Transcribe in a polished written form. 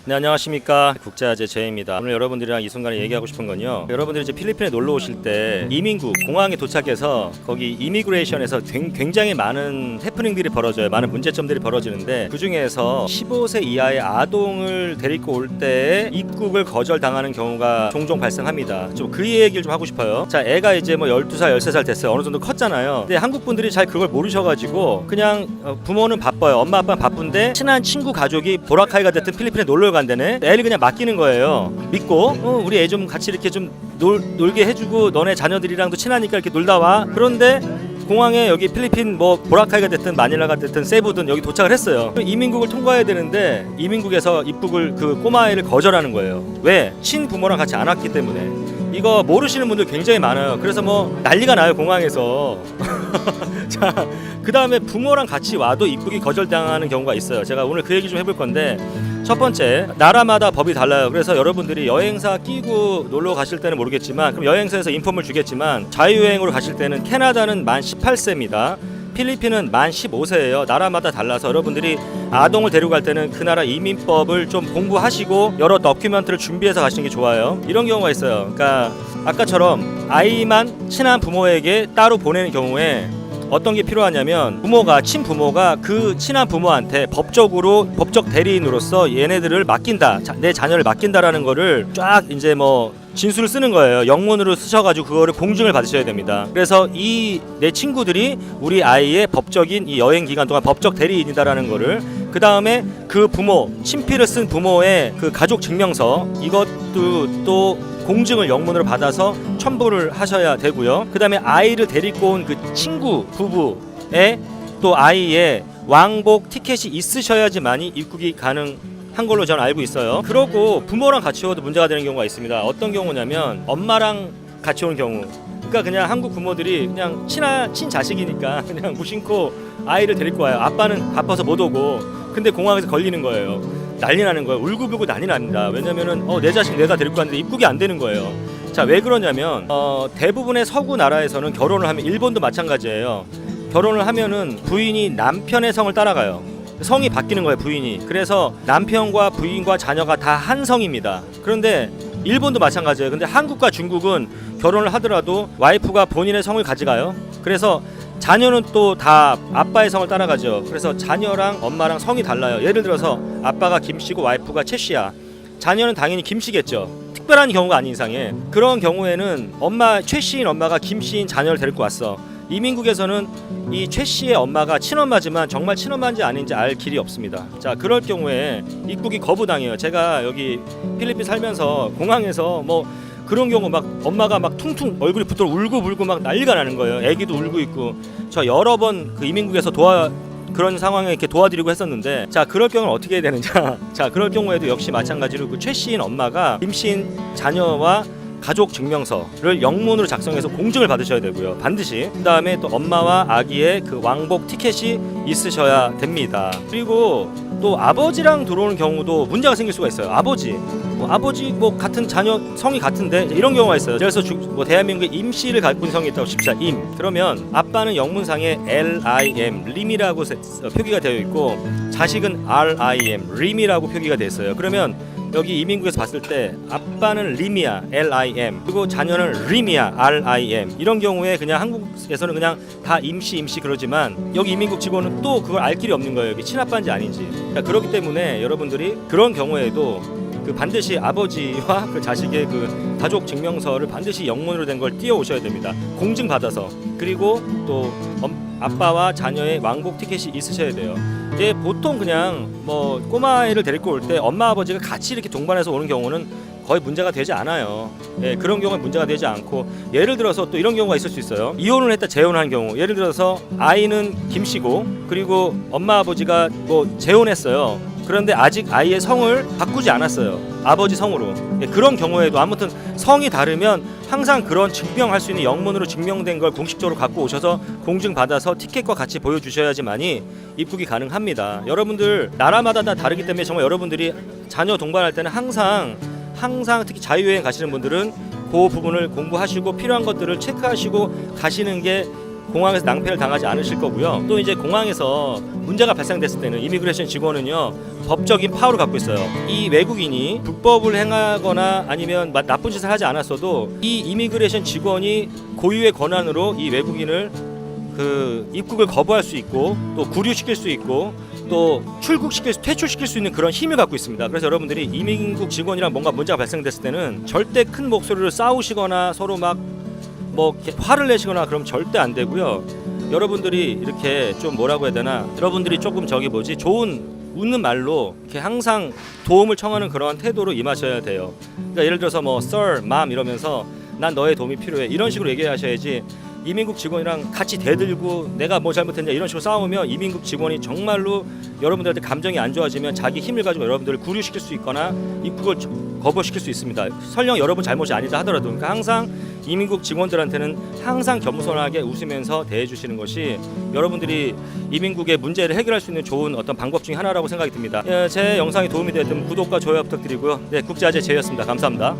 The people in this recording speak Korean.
네, 안녕하십니까. 국제아재 제이입니다. 오늘 여러분들이랑 이 순간에 얘기하고 싶은 건요, 여러분들이 이제 필리핀에 놀러 오실 때 이민국 공항에 도착해서 거기 이미그레이션에서 굉장히 많은 해프닝들이 벌어져요. 많은 문제점들이 벌어지는데, 그 중에서 15세 이하의 아동을 데리고 올 때 입국을 거절당하는 경우가 종종 발생합니다. 좀 그 얘기를 좀 하고 싶어요. 자, 애가 이제 뭐 12살 13살 됐어요. 어느 정도 컸잖아요. 근데 한국 분들이 잘 그걸 모르셔가지고 그냥 부모는 바빠요. 엄마 아빠는 바쁜데 친한 친구 가족이 보라카이가 됐든 필리핀에 놀러 간다네. 애를 그냥 맡기는 거예요. 믿고 우리 애 좀 같이 이렇게 좀 놀게 해주고, 너네 자녀들이랑도 친하니까 이렇게 놀다 와. 그런데 공항에 여기 필리핀 뭐 보라카이가 됐든 마닐라가 됐든 세부든 여기 도착을 했어요. 이민국을 통과해야 되는데 이민국에서 입국을 그 꼬마애를 거절하는 거예요. 왜? 친부모랑 같이 안 왔기 때문에. 이거 모르시는 분들 굉장히 많아요. 그래서 뭐 난리가 나요, 공항에서. 자, 그 다음에 부모랑 같이 와도 입국이 거절당하는 경우가 있어요. 제가 오늘 그 얘기 좀 해볼 건데, 첫 번째, 나라마다 법이 달라요. 그래서 여러분들이 여행사 끼고 놀러 가실 때는 모르겠지만, 그럼 여행사에서 인폼을 주겠지만, 자유여행으로 가실 때는 캐나다는 만 18세입니다. 필리핀은 만 15세예요. 나라마다 달라서 여러분들이 아동을 데리고 갈 때는 그 나라 이민법을 좀 공부하시고 여러 다큐멘터리를 준비해서 가시는 게 좋아요. 이런 경우가 있어요. 그러니까 아까처럼 아이만 친한 부모에게 따로 보내는 경우에 어떤 게 필요하냐면, 친부모가 그 친한 부모한테 법적 대리인으로서 얘네들을 맡긴다, 내 자녀를 맡긴다라는 거를 쫙 이제 뭐 진술을 쓰는 거예요. 영문으로 쓰셔가지고 그거를 공증을 받으셔야 됩니다. 그래서 이 내 친구들이 우리 아이의 법적인 이 여행 기간 동안 법적 대리인이다라는 거를, 그 다음에 그 부모, 친필을 쓴 부모의 그 가족 증명서, 이것도 또 공증을 영문으로 받아서 첨부를 하셔야 되고요. 그 다음에 아이를 데리고 온 그 친구 부부의 또 아이의 왕복 티켓이 있으셔야지만이 입국이 가능한 걸로 저는 알고 있어요. 그러고 부모랑 같이 오도 문제가 되는 경우가 있습니다. 어떤 경우냐면 엄마랑 같이 오는 경우. 그러니까 그냥 한국 부모들이 그냥 친자식이니까 그냥 무심코 아이를 데리고 와요. 아빠는 바빠서 못 오고, 근데 공항에서 걸리는 거예요. 난리 나는 거예요. 울고불고 난리 납니다. 왜냐면은 내 자식 내가 데리고 왔는데 입국이 안 되는 거예요. 자, 왜 그러냐면 대부분의 서구 나라에서는 결혼을 하면, 일본도 마찬가지예요. 결혼을 하면은 부인이 남편의 성을 따라가요. 성이 바뀌는 거예요, 부인이. 그래서 남편과 부인과 자녀가 다 한 성입니다. 그런데 일본도 마찬가지예요. 근데 한국과 중국은 결혼을 하더라도 와이프가 본인의 성을 가져가요. 그래서 자녀는 또 다 아빠의 성을 따라가죠. 그래서 자녀랑 엄마랑 성이 달라요. 예를 들어서 아빠가 김씨고 와이프가 최씨야. 자녀는 당연히 김씨겠죠. 특별한 경우가 아닌 이상에. 그런 경우에는 최씨인 엄마가 김씨인 자녀를 데리고 왔어. 이민국에서는 이 최씨의 엄마가 친엄마지만 정말 친엄마인지 아닌지 알 길이 없습니다. 자, 그럴 경우에 입국이 거부당해요. 제가 여기 필리핀 살면서 공항에서 뭐 그런 경우 막 엄마가 막 퉁퉁 얼굴이 붓도록 울고불고 막 난리가 나는 거예요. 애기도 울고 있고. 저 여러 번 그 이민국에서 그런 상황에 이렇게 도와드리고 했었는데, 자, 그럴 경우는 어떻게 해야 되느냐. 자, 그럴 경우에도 역시 마찬가지로 그 최씨인 엄마가 김씨인 자녀와 가족 증명서를 영문으로 작성해서 공증을 받으셔야 되고요. 반드시. 그 다음에 또 엄마와 아기의 그 왕복 티켓이 있으셔야 됩니다. 그리고 또 아버지랑 들어오는 경우도 문제가 생길 수가 있어요. 아버지 뭐 같은 자녀 성이 같은데 이런 경우가 있어요. 그래서 뭐 대한민국에 임씨를 갖고 있는 성이 있다고 칩시다. 그러면 아빠는 영문상에 LIM 림이라고 표기가 되어 있고, 자식은 RIM 림이라고 표기가 되어 있어요. 그러면 여기 이민국에서 봤을 때 아빠는 림이야, LIM, 그리고 자녀는 림이야, RIM. 이런 경우에 그냥 한국에서는 그냥 다 임씨 그러지만, 여기 이민국 직원은 또 그걸 알 길이 없는 거예요. 여기 친아빠인지 아닌지. 그렇기 때문에 여러분들이 그런 경우에도 그 반드시 아버지와 그 자식의 그 가족 증명서를 반드시 영문으로 된 걸 띄워 오셔야 됩니다. 공증 받아서. 그리고 또 아빠와 자녀의 왕복 티켓이 있으셔야 돼요. 이제 보통 그냥 뭐 꼬마애를 데리고 올 때 엄마 아버지가 같이 이렇게 동반해서 오는 경우는 거의 문제가 되지 않아요. 예, 그런 경우는 문제가 되지 않고, 예를 들어서 또 이런 경우가 있을 수 있어요. 이혼을 했다 재혼한 경우. 예를 들어서 아이는 김씨고, 그리고 엄마 아버지가 뭐 재혼했어요. 그런데 아직 아이의 성을 바꾸지 않았어요. 아버지 성으로. 예, 그런 경우에도 아무튼 성이 다르면 항상 그런 증명할 수 있는 영문으로 증명된 걸 공식적으로 갖고 오셔서 공증 받아서 티켓과 같이 보여주셔야지만이 입국이 가능합니다. 여러분들 나라마다 다 다르기 때문에 정말 여러분들이 자녀 동반할 때는 항상 특히 자유여행 가시는 분들은 그 부분을 공부하시고 필요한 것들을 체크하시고 가시는 게 공항에서 낭패를 당하지 않으실 거고요. 또 이제 공항에서 문제가 발생됐을 때는 이미그레이션 직원은요 법적인 파워를 갖고 있어요. 이 외국인이 불법을 행하거나 아니면 나쁜 짓을 하지 않았어도 이 이미그레이션 직원이 고유의 권한으로 이 외국인을 그 입국을 거부할 수 있고 또 구류시킬 수 있고 또 퇴출시킬 수 있는 그런 힘을 갖고 있습니다. 그래서 여러분들이 이민국 직원이랑 뭔가 문제가 발생됐을 때는 절대 큰 목소리로 싸우시거나 서로 막 뭐 화를 내시거나 그럼 절대 안 되고요. 여러분들이 이렇게 좀 뭐라고 해야 되나, 여러분들이 조금 좋은 웃는 말로 이렇게 항상 도움을 청하는 그런 태도로 임하셔야 돼요. 그러니까 예를 들어서 뭐 sir, mom 이러면서 난 너의 도움이 필요해 이런 식으로 얘기하셔야지, 이민국 직원이랑 같이 대들고 내가 뭐 잘못했냐 이런 식으로 싸우면 이민국 직원이 정말로 여러분들한테 감정이 안 좋아지면 자기 힘을 가지고 여러분들을 구류시킬 수 있거나 입국을 거부시킬 수 있습니다. 설령 여러분 잘못이 아니다 하더라도. 그러니까 항상 이민국 직원들한테는 항상 겸손하게 웃으면서 대해주시는 것이 여러분들이 이민국의 문제를 해결할 수 있는 좋은 어떤 방법 중에 하나라고 생각이 듭니다. 제 영상이 도움이 되었다면 구독과 좋아요 부탁드리고요. 네, 국제아재 제이였습니다. 감사합니다.